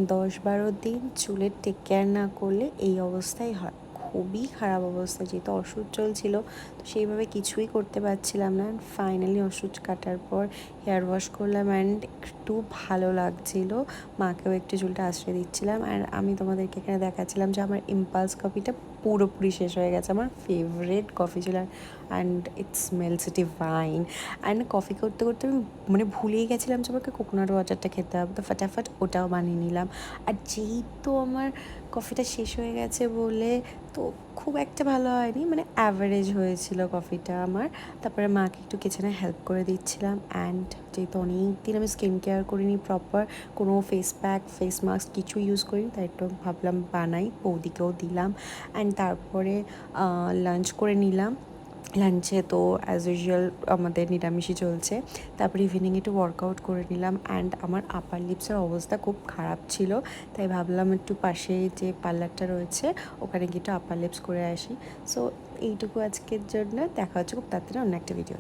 10-12 দিন চুলের take care না করলে এই অবস্থাই হয়। খুবই খারাপ অবস্থা, যেহেতু ওষুধ চলছিল তো সেইভাবে কিছুই করতে পারছিলাম না। ফাইনালি ওষুধ কাটার পর হেয়ার ওয়াশ করলাম অ্যান্ড একটু ভালো লাগছিল। মাকেও একটু চুলটা আশ্রয় দিচ্ছিলাম আর আমি তোমাদেরকে এখানে দেখাচ্ছিলাম যে আমার ইম্পালস কফিটা পুরোপুরি শেষ হয়ে গেছে। আমার ফেভারেট কফি ছিল and it smells divine. And coffee করতে করতে আমি মানে ভুলেই গেছিলাম যে আমাকে কোকোনাট ওয়াটারটা খেতে হবে, তো ফটাফট ওটাও বানিয়ে নিলাম। আর যেহেতু আমার কফিটা শেষ হয়ে গেছে বলে তো খুব একটা ভালো হয়নি, মানে অ্যাভারেজ হয়েছিল কফিটা আমার। তারপরে মাকে একটু কিচেনে হেল্প করে দিচ্ছিলাম অ্যান্ড যেহেতু অনেক দিন আমি স্কিন কেয়ার করিনি, প্রপার কোনো ফেস প্যাক ফেস মাস্ক কিছু ইউজ করিনি, তাই একটু ভাবলাম বানাই, বৌদিকেও দিলাম। অ্যান্ড তারপরে লাঞ্চ করে নিলাম। লাঞ্চে তো অ্যাজ ইউজুয়াল আমাদের নিরামিষই চলছে। তারপরে ইভিনিং একটু ওয়ার্কআউট করে নিলাম অ্যান্ড আমার আপার লিপসের অবস্থা খুব খারাপ ছিল, তাই ভাবলাম একটু পাশে যে পার্লারটা রয়েছে ওখানে গিয়ে একটু আপার লিপস করে আসি। সো এইটুকু আজকের জন্য, দেখা হচ্ছে খুব তাড়াতাড়ি অন্য একটা ভিডিও।